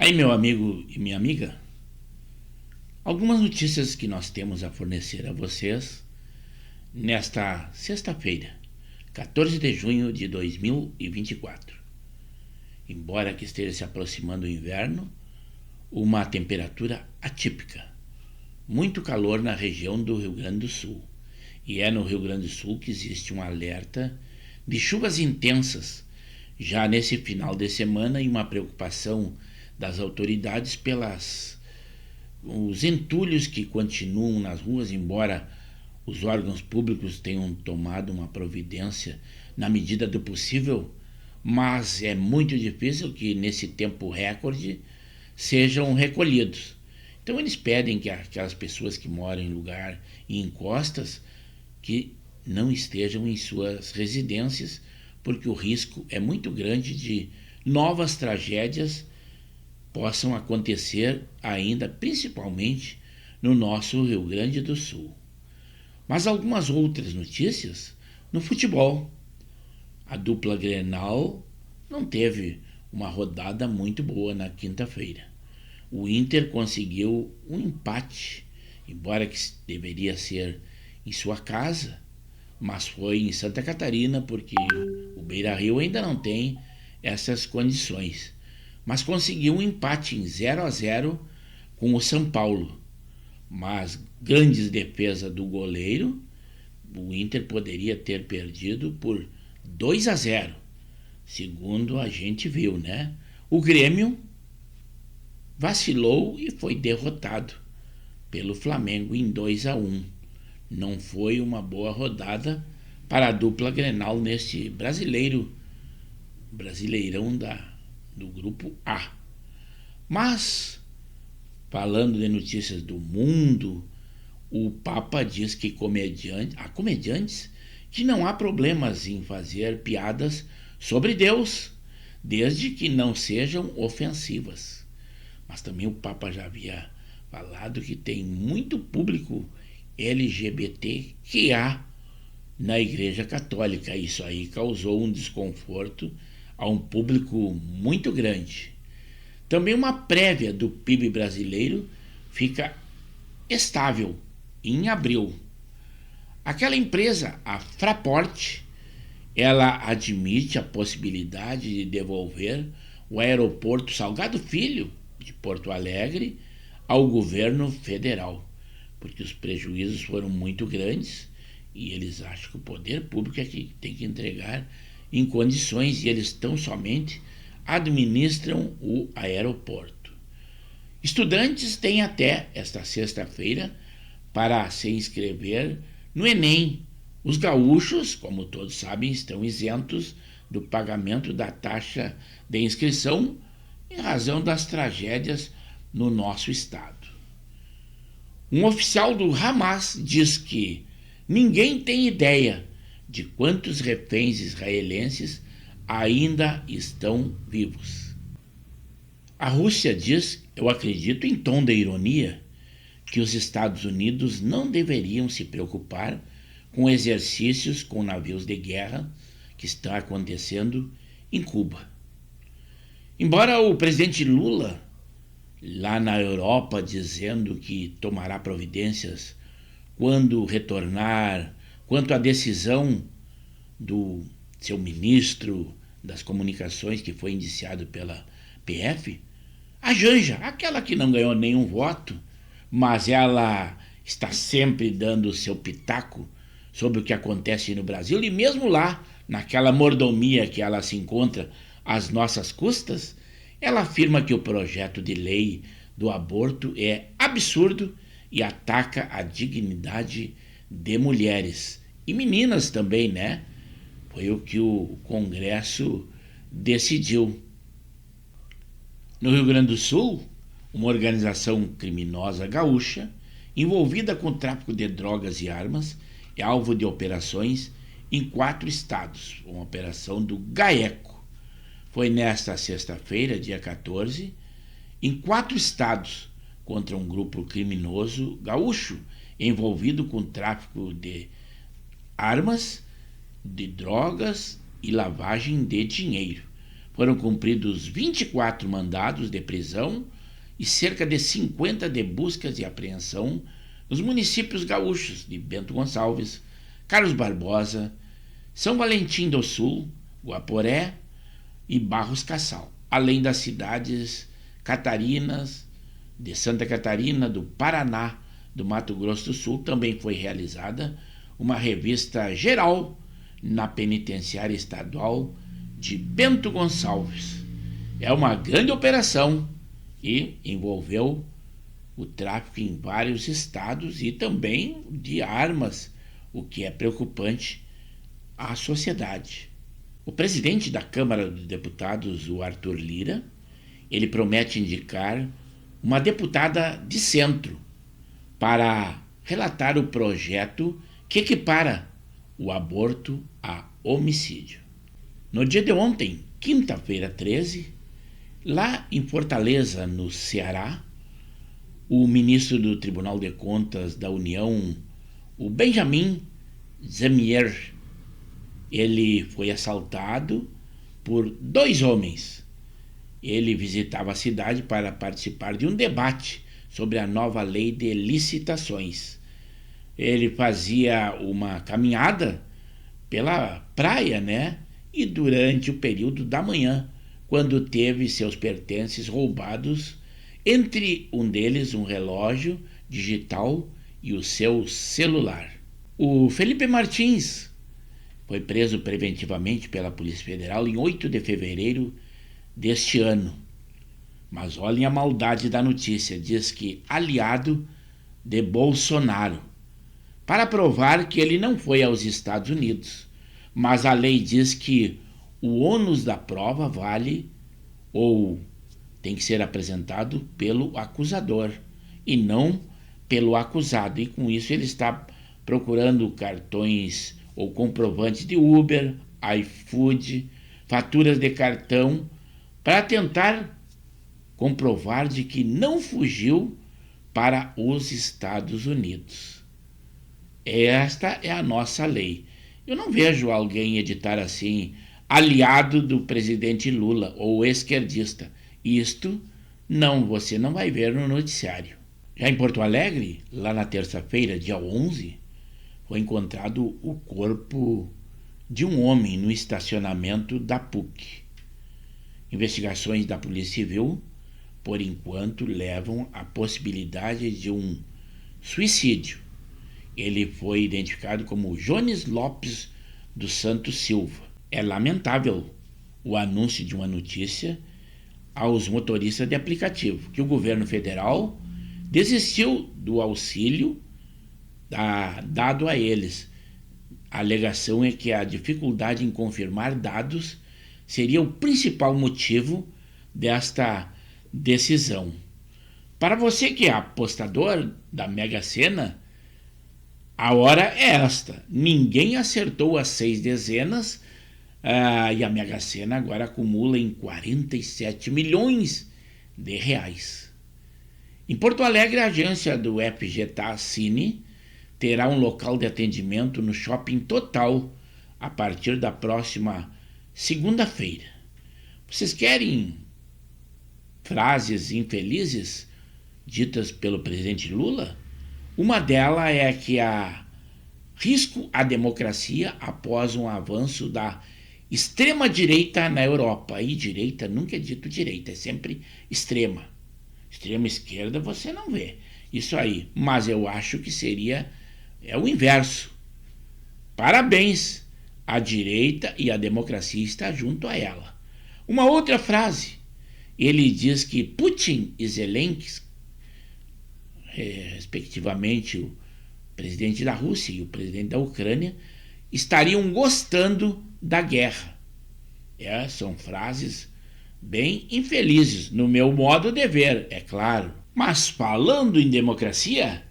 Aí, meu amigo e minha amiga, algumas notícias que nós temos a fornecer a vocês nesta sexta-feira, 14 de junho de 2024. Embora que esteja se aproximando o inverno, uma temperatura atípica, muito calor na região do Rio Grande do Sul. E é no Rio Grande do Sul que existe um alerta de chuvas intensas já nesse final de semana e uma preocupação das autoridades pelas os entulhos que continuam nas ruas, embora os órgãos públicos tenham tomado uma providência na medida do possível, mas é muito difícil que nesse tempo recorde sejam recolhidos. Então eles pedem que aquelas pessoas que moram em lugar em encostas que não estejam em suas residências, porque o risco é muito grande de novas tragédias possam acontecer ainda, principalmente no nosso Rio Grande do Sul. Mas algumas outras notícias no futebol. A dupla Grenal não teve uma rodada muito boa na quinta-feira. O Inter conseguiu um empate, embora que deveria ser em sua casa, mas foi em Santa Catarina, porque o Beira-Rio ainda não tem essas condições. Mas conseguiu um empate em 0-0 com o São Paulo. Mas grandes defesa do goleiro, o Inter poderia ter perdido por 2-0, segundo a gente viu, né? O Grêmio vacilou e foi derrotado pelo Flamengo em 2-1. Não foi uma boa rodada para a dupla Grenal neste brasileirão do grupo A. Mas, falando de notícias do mundo, o Papa diz que há comediantes que não há problemas em fazer piadas sobre Deus, desde que não sejam ofensivas. Mas também o Papa já havia falado que tem muito público LGBTQIA na Igreja Católica. Isso aí causou um desconforto a um público muito grande. Também uma prévia do PIB brasileiro fica estável em abril. Aquela empresa, a Fraport, ela admite a possibilidade de devolver o aeroporto Salgado Filho de Porto Alegre ao governo federal, porque os prejuízos foram muito grandes e eles acham que o poder público é que tem que entregar em condições e eles tão somente administram o aeroporto. Estudantes têm até esta sexta-feira para se inscrever no Enem. Os gaúchos, como todos sabem, estão isentos do pagamento da taxa de inscrição em razão das tragédias no nosso estado. Um oficial do Hamas diz que ninguém tem ideia de quantos reféns israelenses ainda estão vivos. A Rússia diz, eu acredito em tom de ironia, que os Estados Unidos não deveriam se preocupar com exercícios com navios de guerra que estão acontecendo em Cuba. Embora o presidente Lula, lá na Europa, dizendo que tomará providências quando retornar, quanto à decisão do seu ministro das comunicações, que foi indiciado pela PF, a Janja, aquela que não ganhou nenhum voto, mas ela está sempre dando o seu pitaco sobre o que acontece no Brasil, e mesmo lá, naquela mordomia que ela se encontra às nossas custas, ela afirma que o projeto de lei do aborto é absurdo e ataca a dignidade de mulheres e meninas também, né? Foi o que o Congresso decidiu. No Rio Grande do Sul, uma organização criminosa gaúcha, envolvida com tráfico de drogas e armas, é alvo de operações em 4 estados, uma operação do GAECO. Foi nesta sexta-feira, dia 14, em 4 estados, contra um grupo criminoso gaúcho envolvido com tráfico de armas, de drogas e lavagem de dinheiro. foram cumpridos 24 mandados de prisão e cerca de 50 de buscas e apreensão nos municípios gaúchos de Bento Gonçalves, Carlos Barbosa, São Valentim do Sul, Guaporé e Barros Cassal, além das cidades catarinas de Santa Catarina, do Paraná, do Mato Grosso do Sul. Também foi realizada uma revista geral na penitenciária estadual de Bento Gonçalves. É uma grande operação e envolveu o tráfico em vários estados e também de armas, o que é preocupante à sociedade. O presidente da Câmara dos Deputados, o Arthur Lira, ele promete indicar uma deputada de centro para relatar o projeto que equipara o aborto a homicídio. No dia de ontem, quinta-feira 13, lá em Fortaleza, no Ceará, o ministro do Tribunal de Contas da União, o Benjamin Zemier, ele foi assaltado por 2 homens. Ele visitava a cidade para participar de um debate sobre a nova lei de licitações. Ele fazia uma caminhada pela praia, né? E durante o período da manhã, quando teve seus pertences roubados, entre um deles um relógio digital e o seu celular. O Felipe Martins foi preso preventivamente pela Polícia Federal em 8 de fevereiro deste ano. Mas olhem a maldade da notícia, diz que aliado de Bolsonaro, para provar que ele não foi aos Estados Unidos. Mas a lei diz que o ônus da prova vale ou tem que ser apresentado pelo acusador e não pelo acusado. E com isso ele está procurando cartões ou comprovantes de Uber, iFood, faturas de cartão, para tentar comprovar de que não fugiu para os Estados Unidos. Esta é a nossa lei. Eu não vejo alguém editar assim, aliado do presidente Lula ou esquerdista. Isto não, você não vai ver no noticiário. Já em Porto Alegre, lá na terça-feira, dia 11, foi encontrado o corpo de um homem no estacionamento da PUC. Investigações da Polícia Civil, por enquanto, levam à possibilidade de um suicídio. Ele foi identificado como Jones Lopes dos Santos Silva. É lamentável o anúncio de uma notícia aos motoristas de aplicativo, que o governo federal desistiu do auxílio dado a eles. A alegação é que a dificuldade em confirmar dados seria o principal motivo desta decisão. Para você que é apostador da Mega Sena, a hora é esta. Ninguém acertou as 6 dezenas e a Mega Sena agora acumula em 47 milhões de reais. Em Porto Alegre, a agência do FGTA Cine terá um local de atendimento no Shopping Total a partir da próxima segunda-feira. Vocês querem frases infelizes ditas pelo presidente Lula? Uma delas é que há risco à democracia após um avanço da extrema-direita na Europa. E direita nunca é dito direita, é sempre extrema. Extrema esquerda você não vê. Isso aí. Mas eu acho que seria o inverso. Parabéns, a direita e a democracia está junto a ela. Uma outra frase. Ele diz que Putin e Zelensky, respectivamente o presidente da Rússia e o presidente da Ucrânia, estariam gostando da guerra. São frases bem infelizes, no meu modo de ver, é claro. Mas falando em democracia,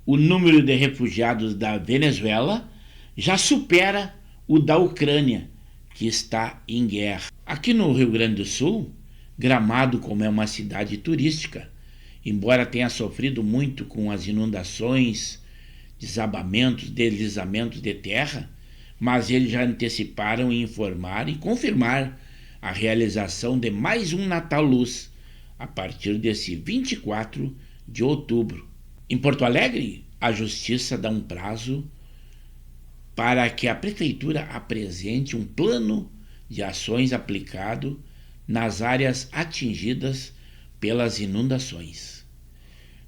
o número de refugiados da Venezuela já supera o da Ucrânia, que está em guerra. Aqui no Rio Grande do Sul, Gramado, como é uma cidade turística, embora tenha sofrido muito com as inundações, desabamentos, deslizamentos de terra, mas eles já anteciparam em informar e confirmar a realização de mais um Natal Luz a partir desse 24 de outubro. Em Porto Alegre, a Justiça dá um prazo para que a Prefeitura apresente um plano de ações aplicado nas áreas atingidas pelas inundações.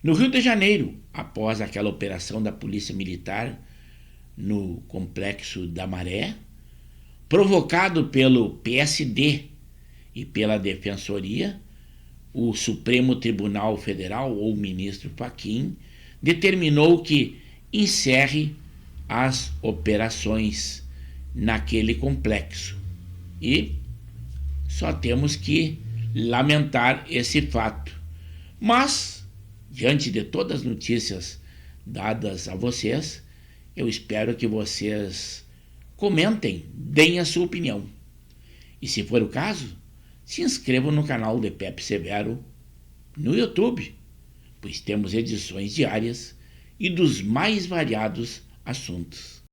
No Rio de Janeiro, após aquela operação da Polícia Militar no Complexo da Maré, provocado pelo PSD e pela Defensoria, o Supremo Tribunal Federal, ou o ministro Fachin, determinou que encerre as operações naquele complexo. E só temos que lamentar esse fato. Mas, diante de todas as notícias dadas a vocês, eu espero que vocês comentem, deem a sua opinião. E se for o caso, se inscrevam no canal de Pepe Severo no YouTube, pois temos edições diárias e dos mais variados assuntos.